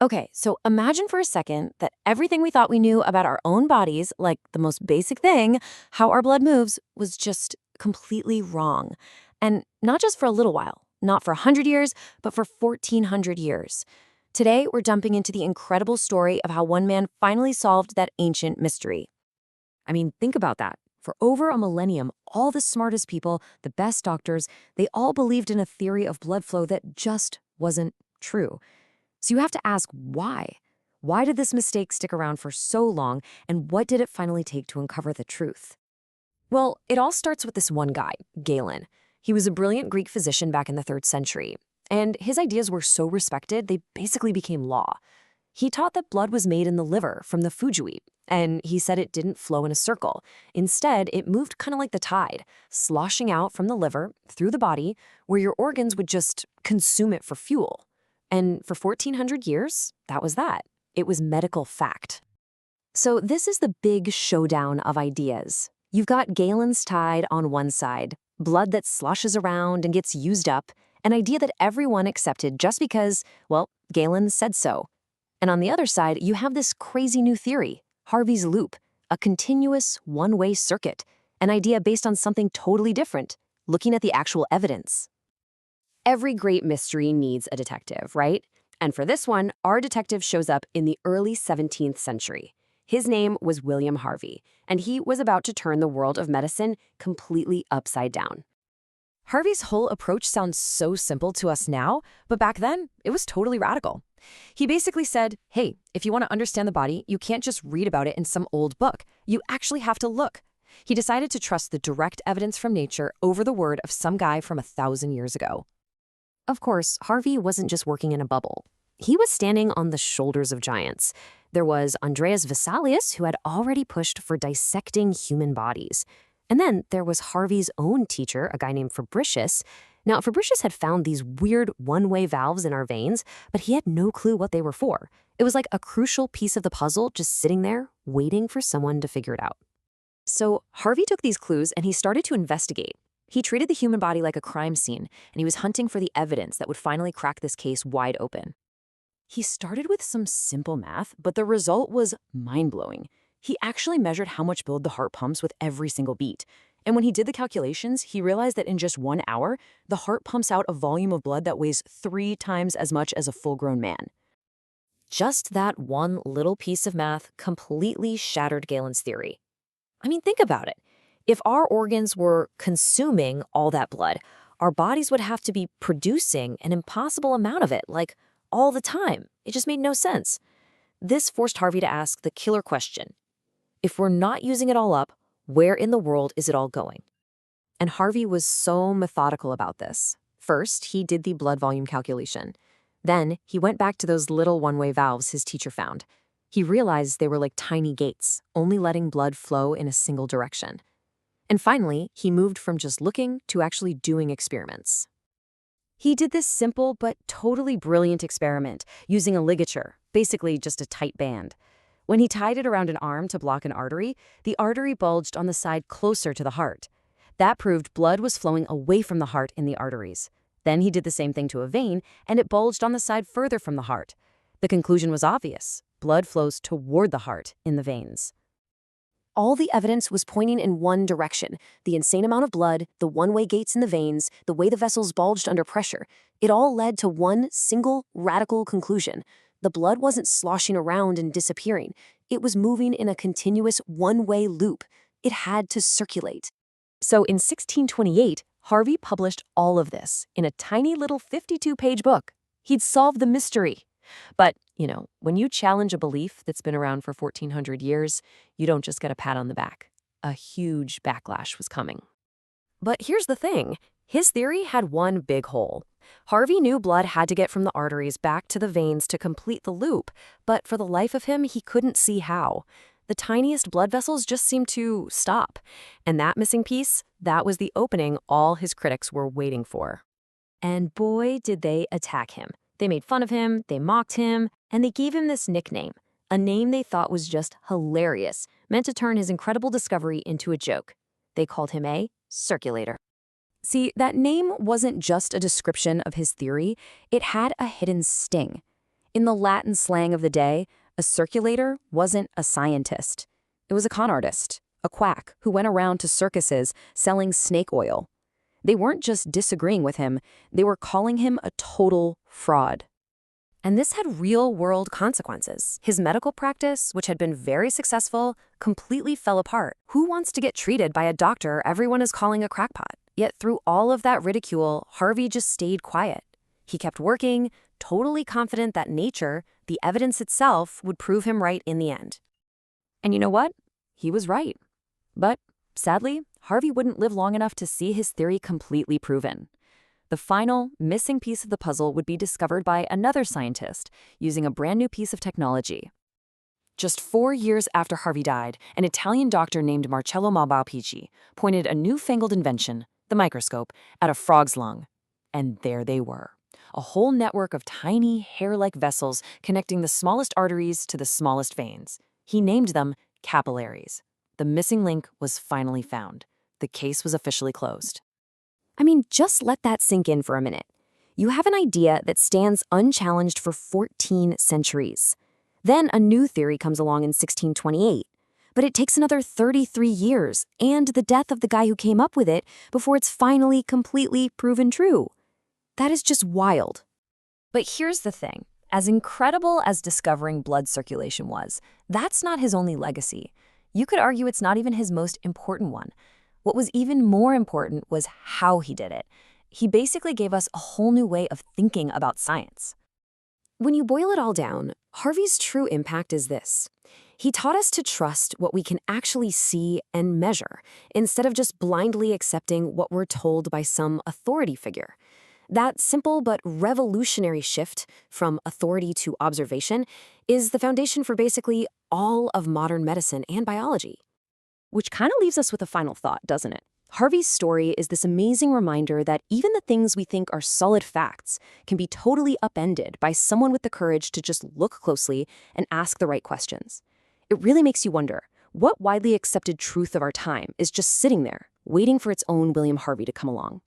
Okay, so imagine for a second that everything we thought we knew about our own bodies, like the most basic thing, how our blood moves, was just completely wrong. And not just for a little while, not for 100 years, but for 1,400 years. Today, we're jumping into the incredible story of how one man finally solved that ancient mystery. I mean, think about that. For over a millennium, all the smartest people, the best doctors, they all believed in a theory of blood flow that just wasn't true. So you have to ask why? Why did this mistake stick around for so long, and what did it finally take to uncover the truth? Well, it all starts with this one guy, Galen. He was a brilliant Greek physician back in the 3rd century, and his ideas were so respected they basically became law. He taught that blood was made in the liver from the fujui, and he said it didn't flow in a circle. Instead, it moved kind of like the tide, sloshing out from the liver through the body, where your organs would just consume it for fuel. And for 1,400 years, that was that. It was medical fact. So this is the big showdown of ideas. You've got Galen's tide on one side, blood that sloshes around and gets used up, an idea that everyone accepted just because, well, Galen said so. And on the other side, you have this crazy new theory, Harvey's loop, a continuous one-way circuit, an idea based on something totally different, looking at the actual evidence. Every great mystery needs a detective, right? And for this one, our detective shows up in the early 17th century. His name was William Harvey, and he was about to turn the world of medicine completely upside down. Harvey's whole approach sounds so simple to us now, but back then, it was totally radical. He basically said, hey, if you want to understand the body, you can't just read about it in some old book. You actually have to look. He decided to trust the direct evidence from nature over the word of some guy from 1,000 years ago. Of course, Harvey wasn't just working in a bubble. He was standing on the shoulders of giants. There was Andreas Vesalius, who had already pushed for dissecting human bodies. And then there was Harvey's own teacher, a guy named Fabricius. Now, Fabricius had found these weird one-way valves in our veins, but he had no clue what they were for. It was like a crucial piece of the puzzle just sitting there, waiting for someone to figure it out. So Harvey took these clues and he started to investigate. He treated the human body like a crime scene, and he was hunting for the evidence that would finally crack this case wide open. He started with some simple math, but the result was mind-blowing. He actually measured how much blood the heart pumps with every single beat. And when he did the calculations, he realized that in just 1 hour, the heart pumps out a volume of blood that weighs 3 times as much as a full-grown man. Just that one little piece of math completely shattered Galen's theory. I mean, think about it. If our organs were consuming all that blood, our bodies would have to be producing an impossible amount of it, like all the time. It just made no sense. This forced Harvey to ask the killer question. If we're not using it all up, where in the world is it all going? And Harvey was so methodical about this. First, he did the blood volume calculation. Then, he went back to those little one-way valves his teacher found. He realized they were like tiny gates, only letting blood flow in a single direction. And finally, he moved from just looking to actually doing experiments. He did this simple but totally brilliant experiment using a ligature, basically just a tight band. When he tied it around an arm to block an artery, the artery bulged on the side closer to the heart. That proved blood was flowing away from the heart in the arteries. Then he did the same thing to a vein, and it bulged on the side further from the heart. The conclusion was obvious. Blood flows toward the heart in the veins. All the evidence was pointing in one direction. The insane amount of blood, the one-way gates in the veins, the way the vessels bulged under pressure. It all led to one single radical conclusion. The blood wasn't sloshing around and disappearing. It was moving in a continuous one-way loop. It had to circulate. So in 1628, Harvey published all of this in a tiny little 52-page book. He'd solved the mystery. But, when you challenge a belief that's been around for 1,400 years, you don't just get a pat on the back. A huge backlash was coming. But here's the thing. His theory had one big hole. Harvey knew blood had to get from the arteries back to the veins to complete the loop, but for the life of him, he couldn't see how. The tiniest blood vessels just seemed to stop. And that missing piece, that was the opening all his critics were waiting for. And boy, did they attack him. They made fun of him, they mocked him, and they gave him this nickname, a name they thought was just hilarious, meant to turn his incredible discovery into a joke. They called him a circulator. See, that name wasn't just a description of his theory, it had a hidden sting. In the Latin slang of the day, a circulator wasn't a scientist. It was a con artist, a quack who went around to circuses selling snake oil. They weren't just disagreeing with him, they were calling him a total fraud. And this had real-world consequences. His medical practice, which had been very successful, completely fell apart. Who wants to get treated by a doctor everyone is calling a crackpot? Yet through all of that ridicule, Harvey just stayed quiet. He kept working, totally confident that nature, the evidence itself, would prove him right in the end. And you know what? He was right. But, sadly, Harvey wouldn't live long enough to see his theory completely proven. The final, missing piece of the puzzle would be discovered by another scientist using a brand new piece of technology. Just 4 years after Harvey died, an Italian doctor named Marcello Malpighi pointed a newfangled invention, the microscope, at a frog's lung. And there they were. A whole network of tiny, hair-like vessels connecting the smallest arteries to the smallest veins. He named them capillaries. The missing link was finally found. The case was officially closed. I mean, just let that sink in for a minute. You have an idea that stands unchallenged for 14 centuries. Then a new theory comes along in 1628. But it takes another 33 years and the death of the guy who came up with it before it's finally completely proven true. That is just wild. But here's the thing. As incredible as discovering blood circulation was, that's not his only legacy. You could argue it's not even his most important one. What was even more important was how he did it. He basically gave us a whole new way of thinking about science. When you boil it all down, Harvey's true impact is this. He taught us to trust what we can actually see and measure, instead of just blindly accepting what we're told by some authority figure. That simple but revolutionary shift from authority to observation is the foundation for basically all of modern medicine and biology. Which kind of leaves us with a final thought, doesn't it? Harvey's story is this amazing reminder that even the things we think are solid facts can be totally upended by someone with the courage to just look closely and ask the right questions. It really makes you wonder, what widely accepted truth of our time is just sitting there, waiting for its own William Harvey to come along?